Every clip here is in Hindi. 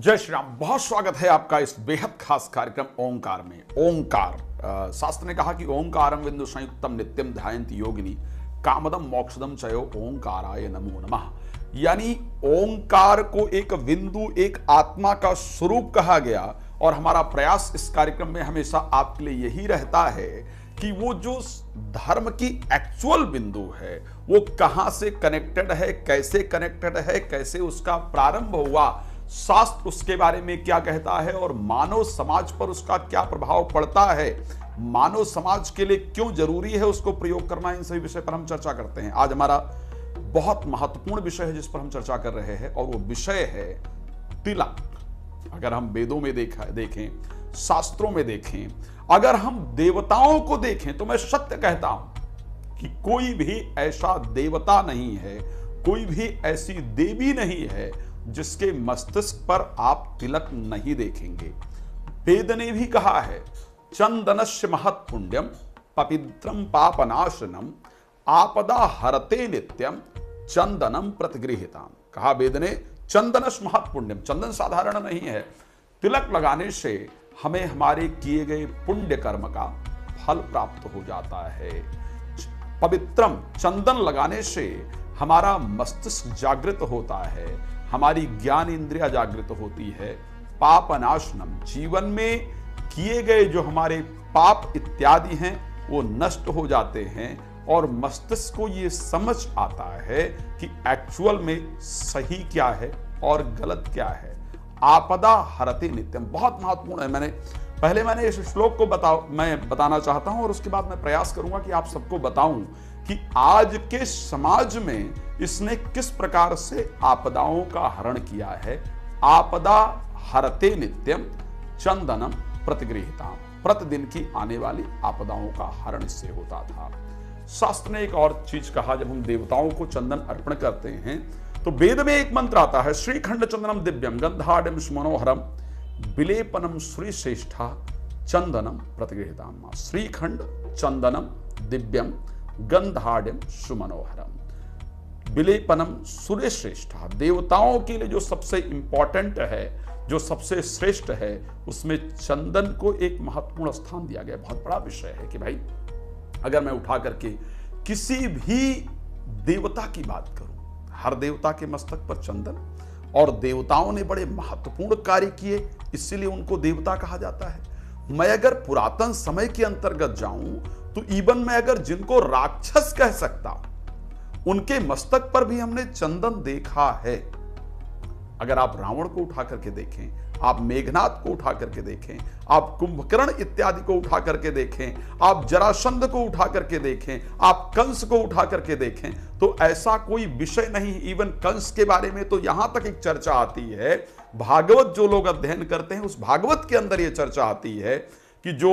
जय श्री राम। बहुत स्वागत है आपका इस बेहद खास कार्यक्रम ओंकार में। ओंकार शास्त्र ने कहा कि ओंकारम बिंदु संयुक्तम नित्यम ध्यायन्ति योगिनी कामदम मोक्षदम चयो ओंकाराय नमो नमः। यानी ओंकार को एक बिंदु, एक आत्मा का स्वरूप कहा गया। और हमारा प्रयास इस कार्यक्रम में हमेशा आपके लिए यही रहता है कि वो जो धर्म की एक्चुअल बिंदु है वो कहां से कनेक्टेड है, कैसे कनेक्टेड है, कैसे उसका प्रारंभ हुआ, शास्त्र उसके बारे में क्या कहता है और मानव समाज पर उसका क्या प्रभाव पड़ता है, मानव समाज के लिए क्यों जरूरी है उसको प्रयोग करना, इन सभी विषय पर हम चर्चा करते हैं। आज हमारा बहुत महत्वपूर्ण विषय है जिस पर हम चर्चा कर रहे हैं और वो विषय है तिलक। अगर हम वेदों में देखें, शास्त्रों में देखें, अगर हम देवताओं को देखें तो मैं सत्य कहता हूं कि कोई भी ऐसा देवता नहीं है, कोई भी ऐसी देवी नहीं है जिसके मस्तिष्क पर आप तिलक नहीं देखेंगे। वेद ने भी कहा है चंदनस्य महत् पुण्यम पवित्रम पापनाशनम आपदा हरते नित्यम चंदनम प्रतिगृहीताम। कहा वेद ने चंदनस्य महत् पुण्यम, चंदन साधारण नहीं है। तिलक लगाने से हमें हमारे किए गए पुण्य कर्म का फल प्राप्त हो जाता है। पवित्रम, चंदन लगाने से हमारा मस्तिष्क जागृत होता है, हमारी ज्ञान इंद्रिया जागृत होती है। पापनाशनम, जीवन में किए गए जो हमारे पाप इत्यादि हैं वो नष्ट हो जाते हैं और मस्तिष्क को ये समझ आता है कि एक्चुअल में सही क्या है और गलत क्या है। आपदा हरते नित्यम बहुत महत्वपूर्ण है। मैंने इस श्लोक को मैं बताना चाहता हूं और उसके बाद मैं प्रयास करूंगा कि आप सबको बताऊं कि आज के समाज में इसने किस प्रकार से आपदाओं का हरण किया है। आपदा हरते नित्यम चंदनम प्रतिगृहीताम, प्रतिदिन की आने वाली आपदाओं का हरण इससे होता था। शास्त्र ने एक और चीज कहा, जब हम देवताओं को चंदन अर्पण करते हैं तो वेद में एक मंत्र आता है श्रीखंड चंदनम दिव्यम गंधाढ़ सुमनोहरम विलेपनम श्री श्रेष्ठा चंदनम प्रतिगृहीताम। श्रीखंड चंदनम दिव्यम गंधाढ़ सुमनोहरम विलेपनम सूर्य श्रेष्ठा। देवताओं के लिए जो सबसे इंपॉर्टेंट है, जो सबसे श्रेष्ठ है, उसमें चंदन को एक महत्वपूर्ण स्थान दिया गया। बहुत बड़ा विषय है कि भाई अगर मैं उठा करके किसी भी देवता की बात करूं, हर देवता के मस्तक पर चंदन, और देवताओं ने बड़े महत्वपूर्ण कार्य किए इसीलिए उनको देवता कहा जाता है। मैं अगर पुरातन समय के अंतर्गत जाऊं तो इवन मैं अगर जिनको राक्षस कह सकता उनके मस्तक पर भी हमने चंदन देखा है। अगर आप रावण को उठा करके देखें, आप मेघनाथ को उठा करके देखें, आप कुंभकर्ण इत्यादि को उठा करके देखें, आप जरासंध को उठा करके देखें, आप कंस को उठा करके देखें, तो ऐसा कोई विषय नहीं। इवन कंस के बारे में तो यहां तक एक चर्चा आती है, भागवत जो लोग अध्ययन करते हैं उस भागवत के अंदर यह चर्चा आती है कि जो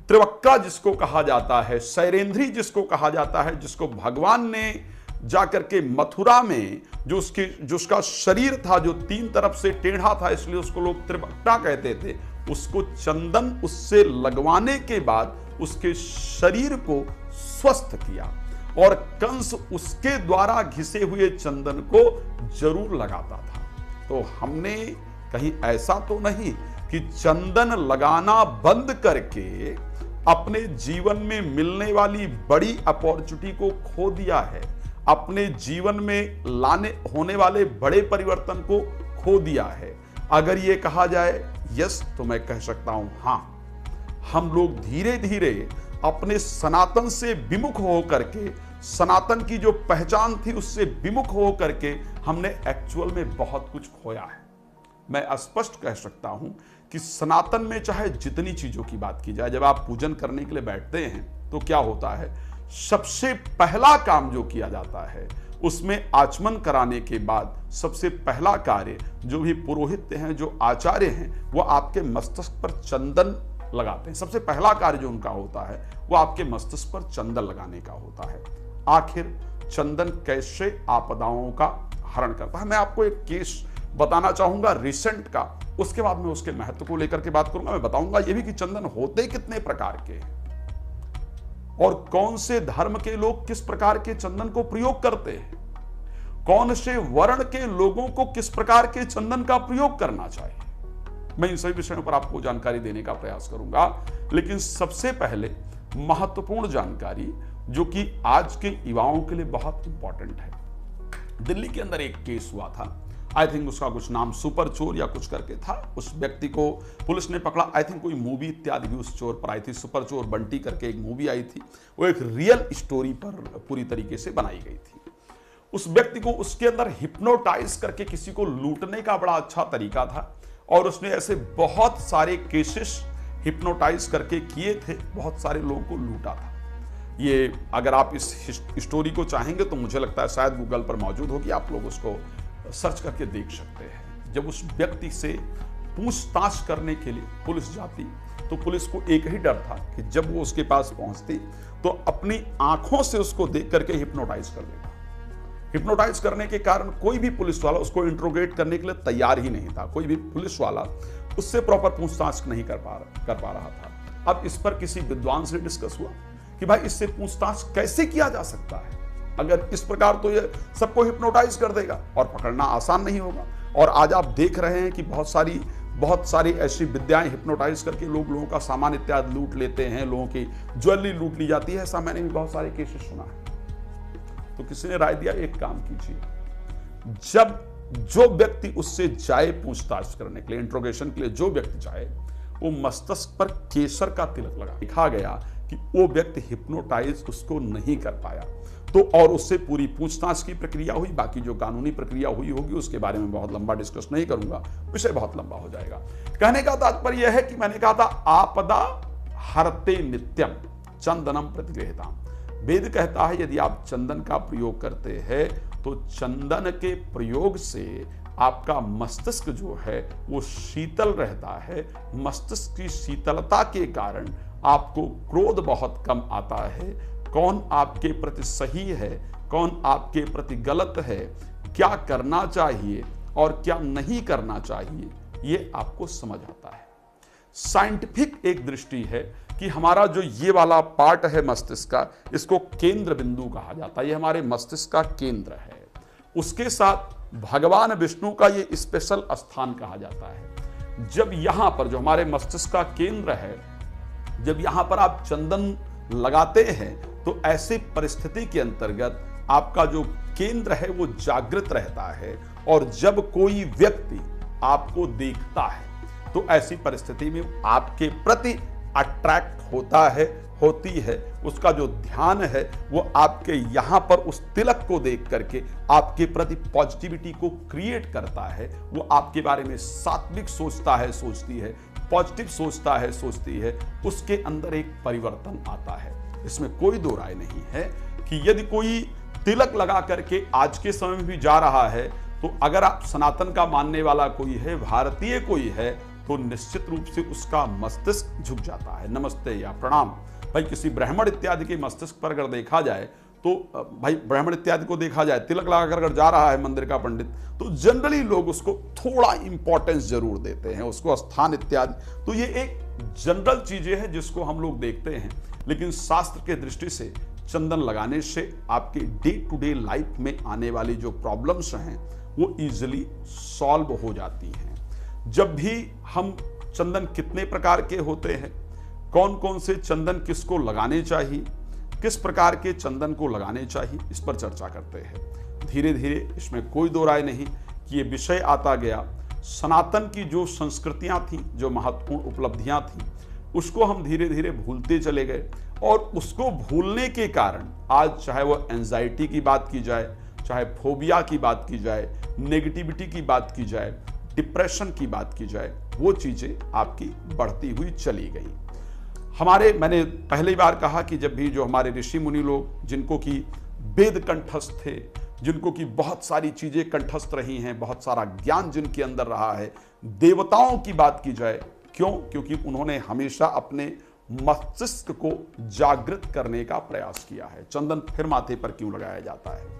त्रिवक्का जिसको कहा जाता है, शैरेंद्री जिसको कहा जाता है, जिसको भगवान ने जाकर के मथुरा में जो उसका शरीर था जो तीन तरफ से टेढ़ा था इसलिए उसको लोग त्रिवक्ता कहते थे, उसको चंदन उससे लगवाने के बाद उसके शरीर को स्वस्थ किया और कंस उसके द्वारा घिसे हुए चंदन को जरूर लगाता था। तो हमने कहीं ऐसा तो नहीं कि चंदन लगाना बंद करके अपने जीवन में मिलने वाली बड़ी अपॉर्चुनिटी को खो दिया है, अपने जीवन में लाने होने वाले बड़े परिवर्तन को खो दिया है। अगर ये कहा जाए यस तो मैं कह सकता हूं हां, हम लोग धीरे धीरे अपने सनातन से विमुख हो करके, सनातन की जो पहचान थी उससे विमुख हो करके हमने एक्चुअल में बहुत कुछ खोया है। मैं स्पष्ट कह सकता हूं कि सनातन में चाहे जितनी चीजों की बात की जाए, जब आप पूजन करने के लिए बैठते हैं तो क्या होता है, सबसे पहला काम जो किया जाता है उसमें आचमन कराने के बाद सबसे पहला कार्य जो भी पुरोहित हैं, जो आचार्य हैं, वो आपके मस्तिष्क पर चंदन लगाते हैं। सबसे पहला कार्य जो उनका होता है वो आपके मस्तिष्क पर चंदन लगाने का होता है। आखिर चंदन कैसे आपदाओं का हरण करता है, मैं आपको एक केस बताना चाहूंगा रिसेंट का, उसके बाद मैं उसके महत्व को लेकर के बात करूंगा। मैं बताऊंगा ये भी कि चंदन होते कितने प्रकार के हैं और कौन से धर्म के लोग किस प्रकार के चंदन को प्रयोग करते हैं, कौन से वर्ण के लोगों को किस प्रकार के चंदन का प्रयोग करना चाहिए। मैं इन सभी विषयों पर आपको जानकारी देने का प्रयास करूंगा। लेकिन सबसे पहले महत्वपूर्ण जानकारी जो कि आज के युवाओं के लिए बहुत इंपॉर्टेंट है। दिल्ली के अंदर एक केस हुआ था, आई थिंक उसका कुछ नाम सुपर चोर या कुछ करके था। उस व्यक्ति को पुलिस ने पकड़ा, आई थिंक कोई मूवी इत्यादि भी उस चोर पर आई थी, सुपर चोर बंटी करके एक मूवी आई थी, वो एक रियल स्टोरी पर पूरी तरीके से बनाई गई थी। उस व्यक्ति को उसके अंदर हिप्नोटाइज करके किसी को लूटने का बड़ा अच्छा तरीका था और उसने ऐसे बहुत सारे केसेस हिप्नोटाइज करके किए थे, बहुत सारे लोगों को लूटा था। ये अगर आप इस स्टोरी को चाहेंगे तो मुझे लगता है शायद गूगल पर मौजूद होगी, आप लोग उसको सर्च करके देख सकते हैं। जब उस व्यक्ति से पूछताछ करने के लिए पुलिस जाती तो पुलिस को एक ही डर था कि जब वो उसके पास पहुंचती तो अपनी आंखों से उसको देख करके हिप्नोटाइज कर देगा। हिप्नोटाइज करने के कारण कोई भी पुलिस वाला उसको इंट्रोगेट करने के लिए तैयार ही नहीं था, कोई भी पुलिस वाला उससे प्रॉपर पूछताछ नहीं कर पा रहा था। अब इस पर किसी विद्वान से डिस्कस हुआ कि भाई इससे पूछताछ कैसे किया जा सकता है, अगर इस प्रकार तो ये सबको हिप्नोटाइज कर देगा और पकड़ना आसान नहीं होगा। और आज आप देख रहे हैं कि बहुत सारी ऐसी विद्याएं हिप्नोटाइज करके लोगों का सामान इत्यादि लूट लेते हैं, लोगों की ज्वेलरी लूट ली जाती है, ऐसा मैंने भी बहुत सारे केसेस सुना है। तो किसी ने राय दिया एक काम कीजिए, जब जो व्यक्ति उससे जाए पूछताछ करने के लिए, इंट्रोगेशन के लिए जो व्यक्ति जाए, वो मस्तिष्क पर केसर का तिलक लगा। लिखा गया कि वो व्यक्ति हिप्नोटाइज उसको नहीं कर पाया। तो और उससे पूरी पूछताछ की प्रक्रिया हुई, बाकी जो कानूनी प्रक्रिया हुई होगी उसके बारे में बहुत लंबा डिस्कस नहीं करूंगा, विषय बहुत लंबा हो जाएगा। कहने का तात्पर्य यह है कि मैंने कहा था आपदा हरते नित्यम चंदनम प्रतिगृहताम। वेद कहता है यदि आप चंदन का प्रयोग करते हैं तो चंदन के प्रयोग से आपका मस्तिष्क जो है वो शीतल रहता है। मस्तिष्क की शीतलता के कारण आपको क्रोध बहुत कम आता है। कौन आपके प्रति सही है, कौन आपके प्रति गलत है, क्या करना चाहिए और क्या नहीं करना चाहिए, ये आपको समझ आता है। साइंटिफिक एक दृष्टि है कि हमारा जो ये वाला पार्ट है मस्तिष्क का, इसको केंद्र बिंदु कहा जाता है, ये हमारे मस्तिष्क का केंद्र है। उसके साथ भगवान विष्णु का ये स्पेशल स्थान कहा जाता है। जब यहां पर जो हमारे मस्तिष्क का केंद्र है, जब यहां पर आप चंदन लगाते हैं तो ऐसी परिस्थिति के अंतर्गत आपका जो केंद्र है वो जागृत रहता है और जब कोई व्यक्ति आपको देखता है तो ऐसी परिस्थिति में आपके प्रति अट्रैक्ट होती है, उसका जो ध्यान है वो आपके यहां पर उस तिलक को देख करके आपके प्रति पॉजिटिविटी को क्रिएट करता है। वो आपके बारे में सात्विक सोचता है, सोचती है, पॉजिटिव सोचता है, सोचती है, उसके अंदर एक परिवर्तन आता है। इसमें कोई दो राय नहीं है कि यदि कोई तिलक लगा करके आज के समय में भी जा रहा है तो अगर आप सनातन का मानने वाला कोई है, भारतीय कोई है, तो निश्चित रूप से उसका मस्तिष्क झुक जाता है। नमस्ते या प्रणाम। भाई किसी ब्राह्मण इत्यादि के मस्तिष्क पर अगर देखा जाए तो भाई ब्राह्मण इत्यादि को देखा जाए, तिलक लगाकर अगर जा रहा है मंदिर का पंडित, तो जनरली लोग उसको थोड़ा इंपॉर्टेंस जरूर देते हैं, उसको स्थान इत्यादि। तो ये एक जनरल चीजें हैं जिसको हम लोग देखते हैं, लेकिन शास्त्र के दृष्टि से चंदन लगाने से आपके डे टू डे लाइफ में आने वाली जो प्रॉब्लम्स हैं वो इजीली सॉल्व हो जाती हैं। जब भी हम चंदन कितने प्रकार के होते हैं, कौन कौन से चंदन किसको लगाने चाहिए, किस प्रकार के चंदन को लगाने चाहिए, इस पर चर्चा करते हैं। धीरे धीरे इसमें कोई दो राय नहीं कि ये विषय आता गया। सनातन की जो संस्कृतियां थी, जो महत्वपूर्ण उपलब्धियां थी, उसको हम धीरे धीरे भूलते चले गए और उसको भूलने के कारण आज चाहे वो एंजाइटी की बात की जाए, चाहे फोबिया की बात की जाए, नेगेटिविटी की बात की जाए, डिप्रेशन की बात की जाए, वो चीजें आपकी बढ़ती हुई चली गई। मैंने पहली बार कहा कि जब भी जो हमारे ऋषि मुनि लोग जिनको की वेद कंठस्थ थे, जिनको की बहुत सारी चीजें कंठस्थ रही हैं, बहुत सारा ज्ञान जिनके अंदर रहा है, देवताओं की बात की जाए, क्यों? क्योंकि उन्होंने हमेशा अपने मस्तिष्क को जागृत करने का प्रयास किया है। चंदन फिर माथे पर क्यों लगाया जाता है?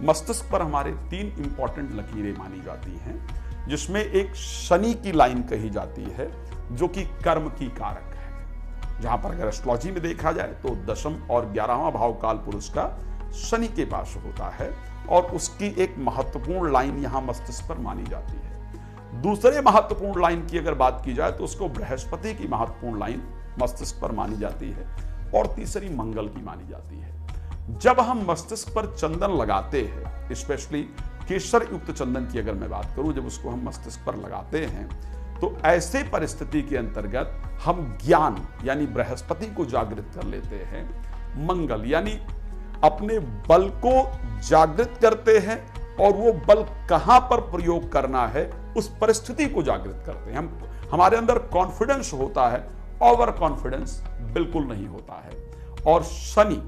मस्तिष्क पर हमारे 3 इंपॉर्टेंट लकीरें मानी जाती हैं, जिसमें एक शनि की लाइन कही जाती है जो कि कर्म की कारक है। जहां पर अगर एस्ट्रोलॉजी में देखा जाए तो 10वां और 11वां भाव काल पुरुष का शनि के पास होता है और उसकी एक महत्वपूर्ण लाइन यहां मस्तिष्क पर मानी जाती है। दूसरे महत्वपूर्ण लाइन की अगर बात की जाए तो उसको बृहस्पति की महत्वपूर्ण लाइन मस्तिष्क पर मानी जाती है, और तीसरी मंगल की मानी जाती है। जब हम मस्तिष्क पर चंदन लगाते हैं, स्पेशली केसर युक्त चंदन की अगर मैं बात करूं, जब उसको हम मस्तिष्क पर लगाते हैं तो ऐसे परिस्थिति के अंतर्गत हम ज्ञान यानी बृहस्पति को जागृत कर लेते हैं, मंगल यानी अपने बल को जागृत करते हैं, और वो बल कहां पर प्रयोग करना है उस परिस्थिति को जागृत करते हैं। हमारे अंदर कॉन्फिडेंस होता है, ओवर कॉन्फिडेंस बिल्कुल नहीं होता है। और शनि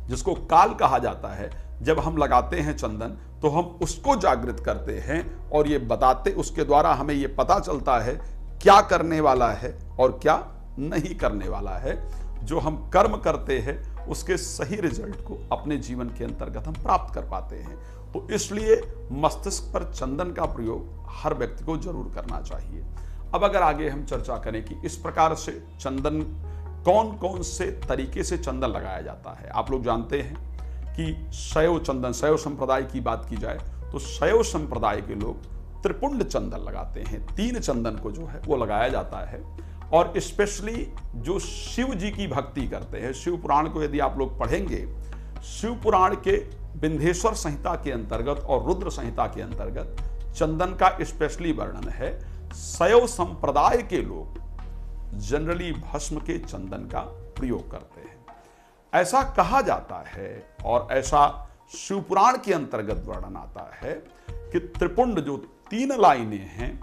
जिसको काल कहा जाता है, जब हम लगाते हैं चंदन तो हम उसको जागृत करते हैं, और ये बताते, उसके द्वारा हमें ये पता चलता है क्या करने वाला है और क्या नहीं करने वाला है। जो हम कर्म करते हैं उसके सही रिजल्ट को अपने जीवन के अंतर्गत हम प्राप्त कर पाते हैं। तो इसलिए मस्तिष्क पर चंदन का प्रयोग हर व्यक्ति को जरूर करना चाहिए। अब अगर आगे हम चर्चा करें कि इस प्रकार से चंदन, कौन कौन से तरीके से चंदन लगाया जाता है। आप लोग जानते हैं कि शैव चंदन, शैव संप्रदाय की बात की जाए तो शैव संप्रदाय के लोग त्रिपुंड चंदन लगाते हैं। 3 चंदन को जो है वो लगाया जाता है, और स्पेशली जो शिव जी की भक्ति करते हैं, शिव पुराण को यदि आप लोग पढ़ेंगे, शिव पुराण के विंध्येश्वर संहिता के अंतर्गत और रुद्र संहिता के अंतर्गत चंदन का स्पेशली वर्णन है। शैव संप्रदाय के लोग जनरली भस्म के चंदन का प्रयोग करते हैं। ऐसा कहा जाता है और ऐसा शिवपुराण के अंतर्गत वर्णन आता है कि त्रिपुंड जो 3 लाइनें हैं,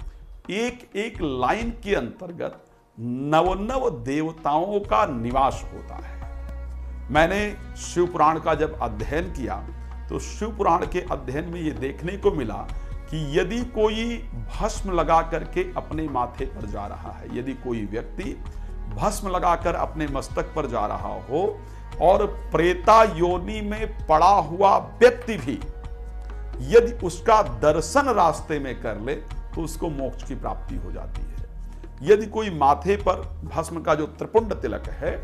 एक एक लाइन के अंतर्गत 9 देवताओं का निवास होता है। मैंने शिवपुराण का जब अध्ययन किया तो शिवपुराण के अध्ययन में यह देखने को मिला कि यदि कोई भस्म लगा करके अपने माथे पर जा रहा है, यदि कोई व्यक्ति भस्म लगाकर अपने मस्तक पर जा रहा हो और प्रेता योनि में पड़ा हुआ व्यक्ति भी यदि उसका दर्शन रास्ते में कर ले तो उसको मोक्ष की प्राप्ति हो जाती है। यदि कोई माथे पर भस्म का जो त्रिपुंड तिलक है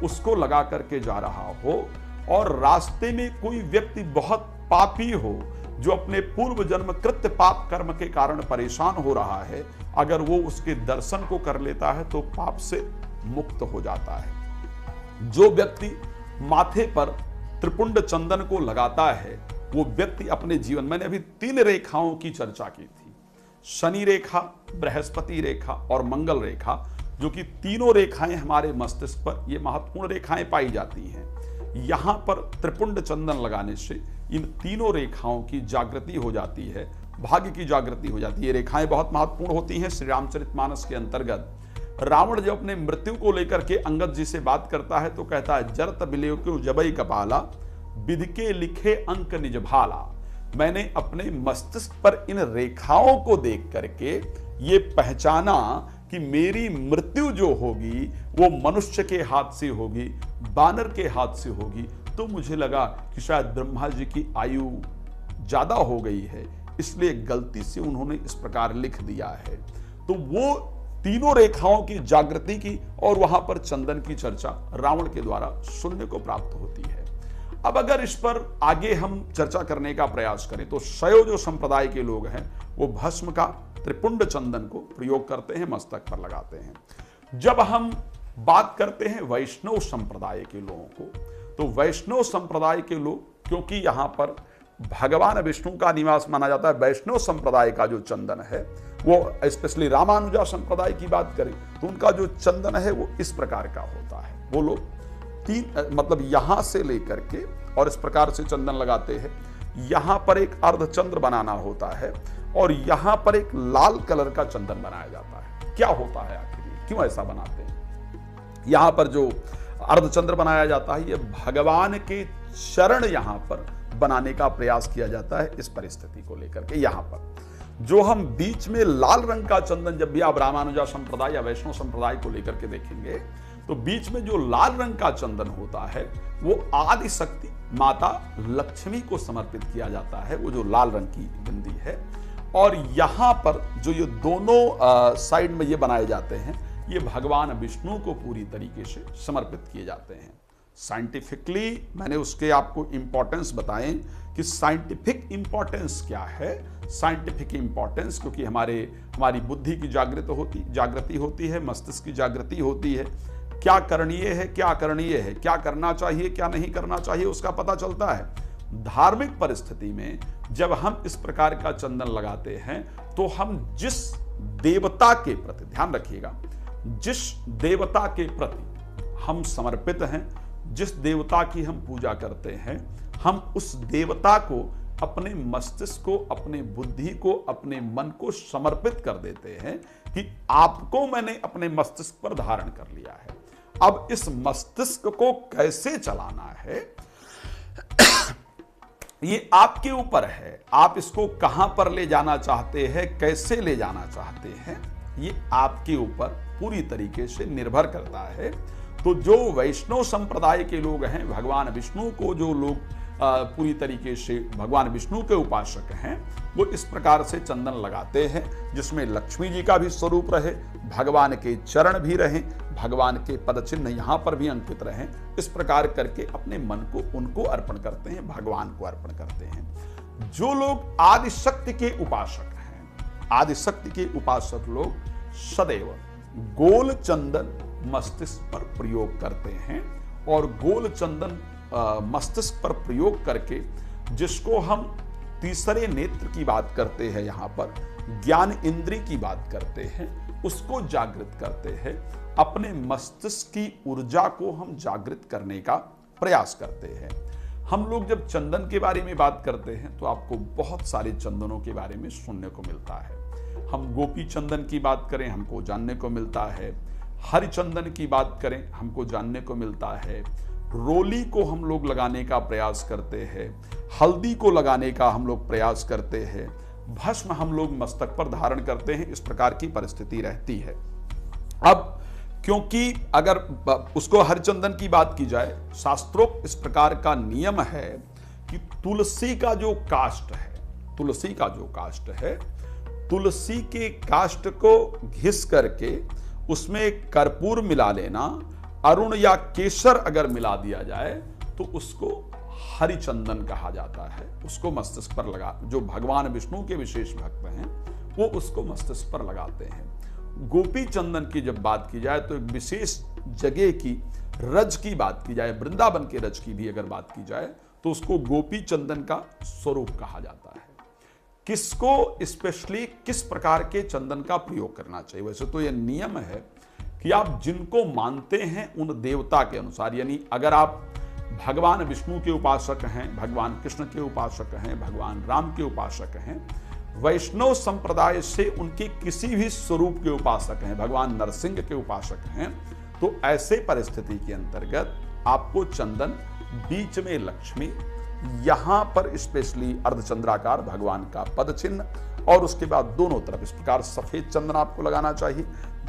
उसको लगा करके जा रहा हो और रास्ते में कोई व्यक्ति बहुत पापी हो, जो अपने पूर्व जन्म कृत्य पाप कर्म के कारण परेशान हो रहा है, अगर वो उसके दर्शन को कर लेता है तो पाप से मुक्त हो जाता है। जो व्यक्ति माथे पर त्रिपुंड चंदन को लगाता है वो व्यक्ति अपने जीवन, मैंने अभी 3 रेखाओं की चर्चा की थी, शनि रेखा, बृहस्पति रेखा और मंगल रेखा, जो कि तीनों रेखाएं हमारे मस्तिष्क पर ये महत्वपूर्ण रेखाएं पाई जाती हैं। यहां पर त्रिपुंड चंदन लगाने से इन तीनों रेखाओं की जागृति हो जाती है, भाग्य की जागृति हो जाती है। ये रेखाएं बहुत महत्वपूर्ण होती हैं। श्री रामचरितमानस के अंतर्गत रावण जब अपने मृत्यु को लेकर के अंगद जी से बात करता है तो कहता है, जरत बिलेव क्यों जबई कपाला, विधि के लिखे अंक निज भाला। मैंने अपने मस्तिष्क पर इन रेखाओं को देख करके ये पहचाना कि मेरी मृत्यु जो होगी वो मनुष्य के हाथ से होगी, बानर के हाथ से होगी। तो मुझे लगा कि शायद ब्रह्मा जी की आयु ज्यादा हो गई है, इसलिए गलती से उन्होंने इस प्रकार लिख दिया है। तो वो तीनों रेखाओं की जागृति की और वहां पर चंदन की चर्चा रावण के द्वारा सुनने को प्राप्त होती है। अब अगर इस पर आगे हम चर्चा करने का प्रयास करें तो शैव जो संप्रदाय के लोग हैं वो भस्म का त्रिपुंड चंदन को प्रयोग करते हैं, मस्तक पर लगाते हैं। जब हम बात करते हैं वैष्णव संप्रदाय के लोगों को, तो वैष्णव संप्रदाय के लोग, क्योंकि यहां पर भगवान विष्णु का निवास माना जाता है, वैष्णव संप्रदाय का जो चंदन है वो स्पेशली रामानुजा संप्रदाय की बात करें तो उनका जो चंदन है वो इस प्रकार का होता है। वो लोग 3 मतलब यहां से लेकर के और इस प्रकार से चंदन लगाते हैं। यहां पर एक अर्धचंद्र बनाना होता है और यहां पर एक लाल कलर का चंदन बनाया जाता है। क्या होता है आखिर, क्यों ऐसा बनाते हैं? यहां पर जो अर्धचंद्र बनाया जाता है ये भगवान के चरण यहां पर बनाने का प्रयास किया जाता है। इस परिस्थिति को लेकर के यहां पर जो हम बीच में लाल रंग का चंदन, जब भी आप रामानुजा संप्रदाय या वैष्णव संप्रदाय को लेकर के देखेंगे तो बीच में जो लाल रंग का चंदन होता है वो आदि शक्ति माता लक्ष्मी को समर्पित किया जाता है, वो जो लाल रंग की बिंदी है। और यहां पर जो ये दोनों साइड में ये बनाए जाते हैं ये भगवान विष्णु को पूरी तरीके से समर्पित किए जाते हैं। साइंटिफिकली मैंने उसके आपको इंपॉर्टेंस बताए कि साइंटिफिक इंपॉर्टेंस क्या है। साइंटिफिक इंपॉर्टेंस क्योंकि हमारी बुद्धि की जागृति होती है, मस्तिष्क की जागृति होती है, क्या करणीय है, क्या अकरणीय है, क्या करना चाहिए, क्या नहीं करना चाहिए, उसका पता चलता है। धार्मिक परिस्थिति में जब हम इस प्रकार का चंदन लगाते हैं तो हम जिस देवता के प्रति, ध्यान रखिएगा, जिस देवता के प्रति हम समर्पित हैं, जिस देवता की हम पूजा करते हैं, हम उस देवता को, अपने मस्तिष्क को, अपने बुद्धि को, अपने मन को समर्पित कर देते हैं कि आपको मैंने अपने मस्तिष्क पर धारण कर लिया है। अब इस मस्तिष्क को कैसे चलाना है ये आपके ऊपर है। आप इसको कहां पर ले जाना चाहते हैं, कैसे ले जाना चाहते हैं, ये आपके ऊपर पूरी तरीके से निर्भर करता है। तो जो वैष्णव संप्रदाय के लोग हैं, भगवान विष्णु को जो लोग पूरी तरीके से भगवान विष्णु के उपासक हैं, वो इस प्रकार से चंदन लगाते हैं जिसमें लक्ष्मी जी का भी स्वरूप रहे, भगवान के चरण भी रहें, भगवान के पद चिन्ह यहाँ पर भी अंकित रहें। इस प्रकार करके अपने मन को उनको अर्पण करते हैं, भगवान को अर्पण करते हैं। जो लोग आदिशक्ति के उपासक हैं, आदिशक्ति के उपासक लोग सदैव गोल चंदन मस्तिष्क पर प्रयोग करते हैं, और गोल चंदन मस्तिष्क पर प्रयोग करके, जिसको हम तीसरे नेत्र की बात करते हैं, यहाँ पर ज्ञान इंद्री की बात करते हैं, उसको जागृत करते हैं। अपने मस्तिष्क की ऊर्जा को हम जागृत करने का प्रयास करते हैं। हम लोग जब चंदन के बारे में बात करते हैं तो आपको बहुत सारे चंदनों के बारे में सुनने को मिलता है। हम गोपी चंदन की बात करें, हमको जानने को मिलता है। हरि चंदन की बात करें, हमको जानने को मिलता है। रोली को हम लोग लगाने का प्रयास करते हैं, हल्दी को लगाने का हम लोग प्रयास करते हैं, भस्म हम लोग मस्तक पर धारण करते हैं। इस प्रकार की परिस्थिति रहती है। अब क्योंकि अगर उसको हर चंदन की बात की जाए, शास्त्रोक्त इस प्रकार का नियम है कि तुलसी का जो काष्ठ है, तुलसी का जो काष्ठ है, तुलसी के काष्ठ को घिस करके उसमें कर्पूर मिला लेना, अरुण या केसर अगर मिला दिया जाए तो उसको हरि चंदन कहा जाता है। उसको मस्तिष्क पर लगा, जो भगवान विष्णु के विशेष भक्त हैं वो उसको मस्तिष्क पर लगाते हैं। गोपी चंदन की जब बात की जाए तो एक विशेष जगह की रज की बात की जाए, वृंदावन के रज की भी अगर बात की जाए तो उसको गोपी चंदन का स्वरूप कहा जाता है। किसको स्पेशली किस प्रकार के चंदन का प्रयोग करना चाहिए, वैसे तो यह नियम है कि आप जिनको मानते हैं उन देवता के अनुसार, यानी अगर आप भगवान विष्णु के उपासक हैं, भगवान कृष्ण के उपासक हैं, भगवान राम के उपासक हैं, वैष्णव संप्रदाय से उनके किसी भी स्वरूप के उपासक हैं, भगवान नरसिंह के उपासक हैं, तो ऐसे परिस्थिति के अंतर्गत आपको चंदन बीच में लक्ष्मी, यहां पर स्पेशली अर्धचंद्राकार भगवान का पद चिन्ह, और उसके बाद दोनों तरफ इस प्रकार सफेद चंदन आपको लगाना चाहिए।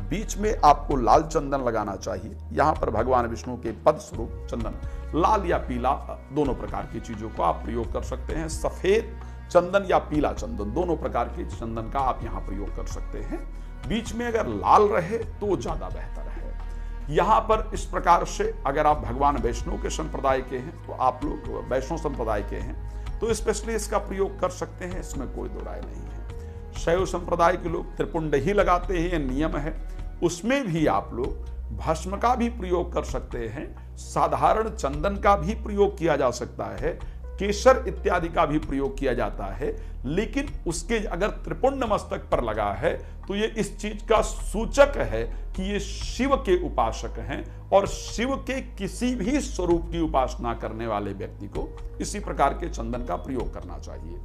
बीच में आपको लाल चंदन लगाना चाहिए। यहां पर भगवान विष्णु के पद स्वरूप चंदन, लाल या पीला दोनों प्रकार की चीजों को आप प्रयोग कर सकते हैं। सफेद चंदन या पीला चंदन दोनों प्रकार के चंदन का आप यहां प्रयोग कर सकते हैं। बीच में अगर लाल रहे तो ज्यादा बेहतर है। यहां पर इस प्रकार से अगर आप भगवान वैष्णव के संप्रदाय के हैं तो आप लोग वैष्णव संप्रदाय के हैं तो स्पेशली इसका प्रयोग कर सकते हैं, इसमें कोई दो राय नहीं है। शैव संप्रदाय के लोग त्रिपुंड ही लगाते हैं, यह नियम है। उसमें भी आप लोग भस्म का भी प्रयोग कर सकते हैं, साधारण चंदन का भी प्रयोग किया जा सकता है, केसर इत्यादि का भी प्रयोग किया जाता है। लेकिन उसके अगर त्रिपुंड मस्तक पर लगा है तो ये इस चीज का सूचक है कि ये शिव के उपासक हैं, और शिव के किसी भी स्वरूप की उपासना करने वाले व्यक्ति को इसी प्रकार के चंदन का प्रयोग करना चाहिए।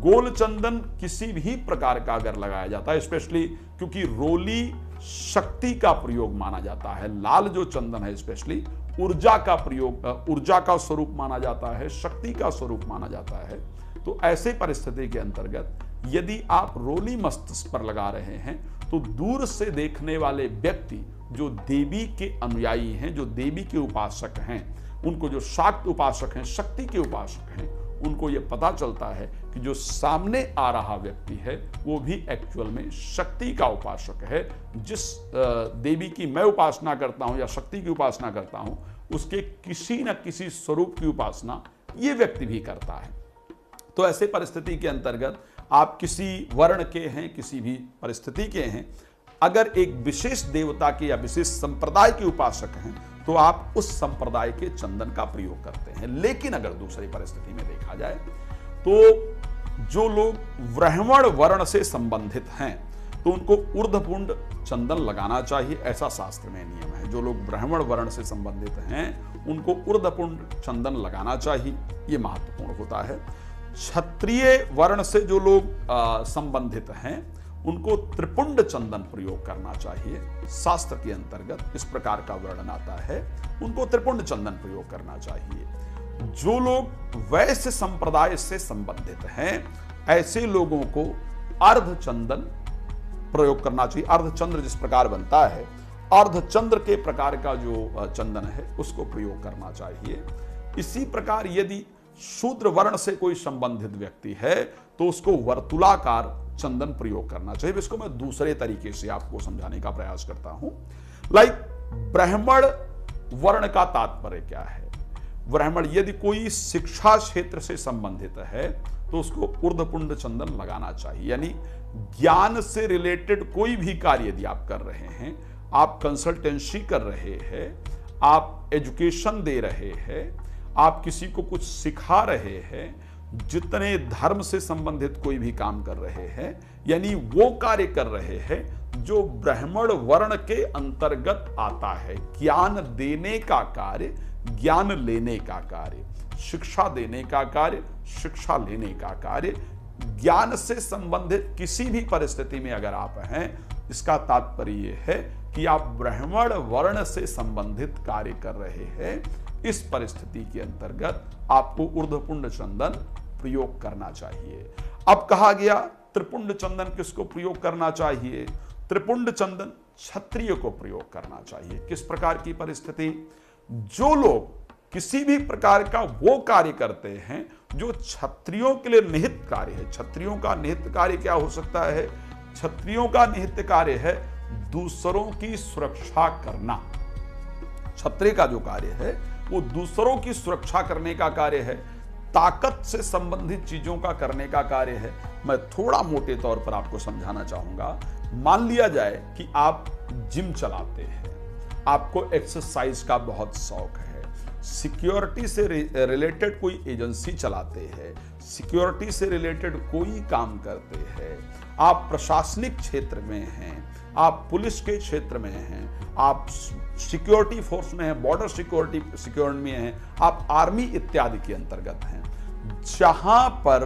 गोल चंदन किसी भी प्रकार का अगर लगाया जाता है, स्पेशली क्योंकि रोली शक्ति का प्रयोग माना जाता है, लाल जो चंदन है स्पेशली ऊर्जा का प्रयोग, ऊर्जा का स्वरूप माना जाता है, शक्ति का स्वरूप माना जाता है। तो ऐसे परिस्थिति के अंतर्गत यदि आप रोली मस्तिष्क पर लगा रहे हैं तो दूर से देखने वाले व्यक्ति जो देवी के अनुयायी हैं, जो देवी के उपासक हैं, उनको जो शाक्त उपासक हैं, शक्ति के उपासक हैं, उनको यह पता चलता है कि जो सामने आ रहा व्यक्ति है वो भी एक्चुअल में शक्ति का उपासक है। जिस देवी की मैं उपासना करता हूं या शक्ति की उपासना करता हूं उसके किसी न किसी स्वरूप की उपासना ये व्यक्ति भी करता है। तो ऐसे परिस्थिति के अंतर्गत आप किसी वर्ण के हैं, किसी भी परिस्थिति के हैं, अगर एक विशेष देवता के या विशेष संप्रदाय के उपासक हैं तो आप उस संप्रदाय के चंदन का प्रयोग करते हैं। लेकिन अगर दूसरी परिस्थिति में देखा जाए तो जो लोग ब्राह्मण वर्ण से संबंधित हैं तो उनको ऊर्ध्वपुंड चंदन लगाना चाहिए, ऐसा शास्त्र में नियम है। जो लोग ब्राह्मण वर्ण से संबंधित हैं उनको ऊर्ध्वपुंड चंदन लगाना चाहिए, ये महत्वपूर्ण होता है। क्षत्रिय वर्ण से जो लोग संबंधित हैं उनको त्रिपुंड चंदन प्रयोग करना चाहिए। शास्त्र के अंतर्गत इस प्रकार का वर्णन आता है, उनको त्रिपुंड चंदन प्रयोग करना चाहिए। जो लोग वैश्य संप्रदाय से संबंधित हैं ऐसे लोगों को अर्धचंदन प्रयोग करना चाहिए। अर्धचंद्र जिस प्रकार बनता है, अर्धचंद्र के प्रकार का जो चंदन है उसको प्रयोग करना चाहिए। इसी प्रकार यदि शूद्र वर्ण से कोई संबंधित व्यक्ति है तो उसको वर्तुलाकार चंदन प्रयोग करना चाहिए। इसको मैं दूसरे तरीके से आपको समझाने का प्रयास करता हूं। ब्राह्मण वर्ण का तात्पर्य क्या है? ब्राह्मण यदि कोई शिक्षा क्षेत्र से संबंधित है तो उसको ऊर्ध्वपुंड चंदन लगाना चाहिए। यानी ज्ञान से रिलेटेड कोई भी कार्य यदि आप कर रहे हैं, आप कंसल्टेंसी कर रहे हैं, आप एजुकेशन दे रहे हैं, आप किसी को कुछ सिखा रहे हैं, जितने धर्म से संबंधित कोई भी काम कर रहे हैं, यानी वो कार्य कर रहे हैं जो ब्राह्मण वर्ण के अंतर्गत आता है। ज्ञान देने का कार्य, ज्ञान लेने का कार्य, शिक्षा देने का कार्य, शिक्षा लेने का कार्य, ज्ञान से संबंधित किसी भी परिस्थिति में अगर आप हैं, इसका तात्पर्य यह है कि आप ब्राह्मण वर्ण से संबंधित कार्य कर रहे हैं। इस परिस्थिति के अंतर्गत आपको ऊर्ध्वपुंड चंदन प्रयोग करना चाहिए। अब कहा गया त्रिपुंड चंदन किसको प्रयोग करना चाहिए? त्रिपुंड चंदन क्षत्रिय को प्रयोग करना चाहिए। किस प्रकार की परिस्थिति? जो लोग किसी भी प्रकार का वो कार्य करते हैं जो क्षत्रियों के लिए निहित कार्य है। क्षत्रियों का निहित कार्य क्या हो सकता है? क्षत्रियों का निहित कार्य है दूसरों की सुरक्षा करना। क्षत्रिय का जो कार्य है वो दूसरों की सुरक्षा करने का कार्य है, ताकत से संबंधित चीजों का करने का कार्य है। मैं थोड़ा मोटे तौर पर आपको समझाना चाहूंगा। मान लिया जाए कि आप जिम चलाते हैं, आपको एक्सरसाइज का बहुत शौक है, सिक्योरिटी से रिलेटेड कोई एजेंसी चलाते हैं, सिक्योरिटी से रिलेटेड कोई काम करते हैं, आप प्रशासनिक क्षेत्र में हैं, आप पुलिस के क्षेत्र में हैं, आप सिक्योरिटी फोर्स में हैं, बॉर्डर सिक्योरिटी में हैं, आप आर्मी इत्यादि के अंतर्गत हैं। जहां पर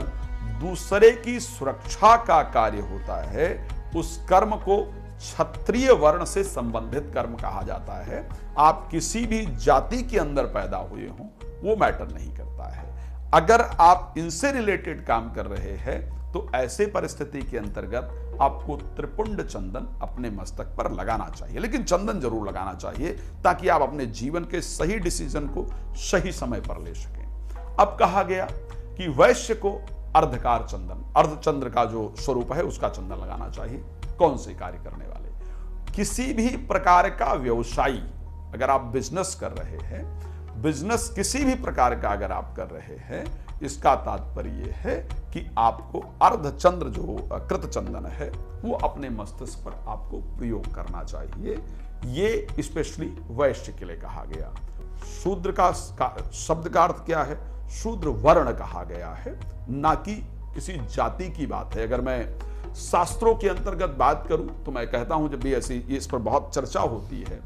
दूसरे की सुरक्षा का कार्य होता है उस कर्म को क्षत्रिय वर्ण से संबंधित कर्म कहा जाता है। आप किसी भी जाति के अंदर पैदा हुए हों वो मैटर नहीं करता है। अगर आप इनसे रिलेटेड काम कर रहे हैं तो ऐसे परिस्थिति के अंतर्गत आपको त्रिपुंड चंदन अपने मस्तक पर लगाना चाहिए। लेकिन चंदन जरूर लगाना चाहिए ताकि आप अपने जीवन के सही डिसीजन को सही समय पर ले सकें। अब कहा गया कि वैश्य को अर्धकार चंदन, अर्धचंद्र का जो स्वरूप है उसका चंदन लगाना चाहिए। कौन से कार्य करने वाले? किसी भी प्रकार का व्यवसायी, अगर आप बिजनेस कर रहे हैं, बिजनेस किसी भी प्रकार का अगर आप कर रहे हैं, इसका तात्पर्य यह है कि आपको अर्धचंद्र जो कृत चंदन है वो अपने मस्तिष्क पर आपको प्रयोग करना चाहिए। ये स्पेशली वैश्य के लिए कहा गया। शूद्र का शब्द का अर्थ क्या है? शूद्र वर्ण कहा गया है, ना कि किसी जाति की बात है। अगर मैं शास्त्रों के अंतर्गत बात करूं तो मैं कहता हूं, जब भी ऐसी इस पर बहुत चर्चा होती है,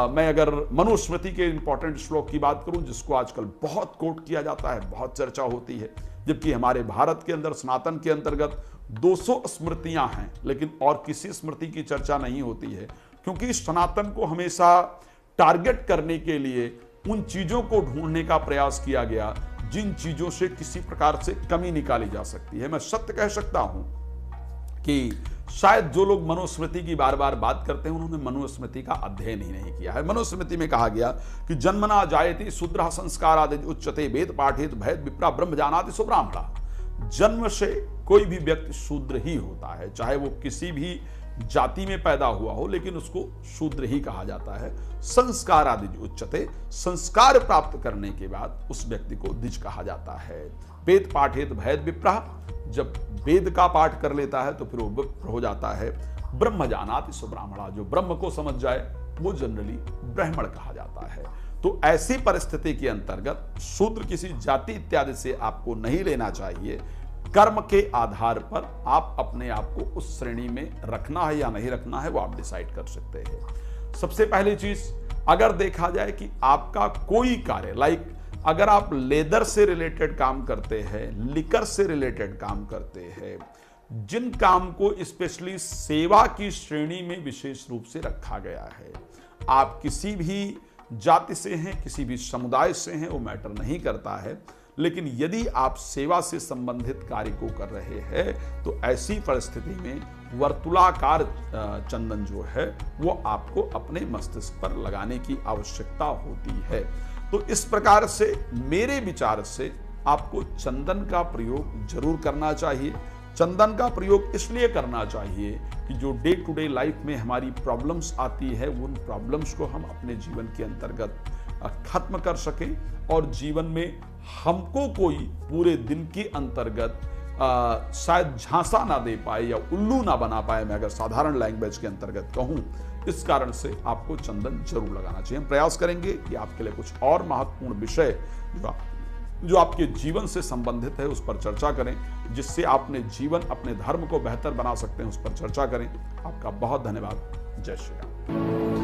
मैं अगर मनुस्मृति के इंपॉर्टेंट श्लोक की बात करूं जिसको आजकल बहुत कोट किया जाता है, बहुत चर्चा होती है, जबकि हमारे भारत के अंदर सनातन के अंतर्गत 200 स्मृतियां हैं, लेकिन और किसी स्मृति की चर्चा नहीं होती है, क्योंकि सनातन को हमेशा टारगेट करने के लिए उन चीजों को ढूंढने का प्रयास किया गया जिन चीजों से किसी प्रकार से कमी निकाली जा सकती है। मैं सत्य कह सकता हूं कि शायद जो लोग मनुस्मृति की बार बार बात करते हैं उन्होंने मनुस्मृति का अध्ययन ही नहीं किया है। मनुस्मृति में कहा गया कि जन्मना जायते शूद्र संस्कारादि उच्चते वेद पाठेत भयद विप्रा ब्रह्म जानाति सुब्राह्मणा। जन्म से कोई भी व्यक्ति शूद्र ही होता है, चाहे वो किसी भी जाति में पैदा हुआ हो, लेकिन उसको शूद्र ही कहा जाता है। संस्कार आदि उच्चते, संस्कार प्राप्त करने के बाद उस व्यक्ति को द्विज कहा जाता है। वेद पाठेत भयद विप्रः, जब वेद का पाठ कर लेता है तो फिर वो विप्र हो जाता है। ब्रह्म जानाति स ब्राह्मणा, जो ब्रह्म को समझ जाए वो जनरली ब्राह्मण कहा जाता है। तो ऐसी परिस्थिति के अंतर्गत शूद्र किसी जाति इत्यादि से आपको नहीं लेना चाहिए। कर्म के आधार पर आप अपने आप को उस श्रेणी में रखना है या नहीं रखना है वो आप डिसाइड कर सकते हैं। सबसे पहली चीज, अगर देखा जाए कि आपका कोई कार्य, लाइक अगर आप लेदर से रिलेटेड काम करते हैं, लिकर से रिलेटेड काम करते हैं, जिन काम को स्पेशली सेवा की श्रेणी में विशेष रूप से रखा गया है, आप किसी भी जाति से हैं, किसी भी समुदाय से हैं, वो मैटर नहीं करता है, लेकिन यदि आप सेवा से संबंधित कार्य को कर रहे हैं तो ऐसी परिस्थिति में वर्तुलाकार चंदन जो है वो आपको अपने मस्तिष्क पर लगाने की आवश्यकता होती है। तो इस प्रकार से मेरे विचार से आपको चंदन का प्रयोग जरूर करना चाहिए। चंदन का प्रयोग इसलिए करना चाहिए कि जो डे टू डे लाइफ में हमारी प्रॉब्लम्स आती है, उन प्रॉब्लम्स को हम अपने जीवन के अंतर्गत खत्म कर सकें और जीवन में हमको कोई पूरे दिन के अंतर्गत शायद झांसा ना दे पाए या उल्लू ना बना पाए, मैं अगर साधारण लैंग्वेज के अंतर्गत कहूं। इस कारण से आपको चंदन जरूर लगाना चाहिए। हम प्रयास करेंगे कि आपके लिए कुछ और महत्वपूर्ण विषय जो आपके जीवन से संबंधित है उस पर चर्चा करें, जिससे आपने जीवन, अपने धर्म को बेहतर बना सकते हैं, उस पर चर्चा करें। आपका बहुत धन्यवाद। जय श्री राम।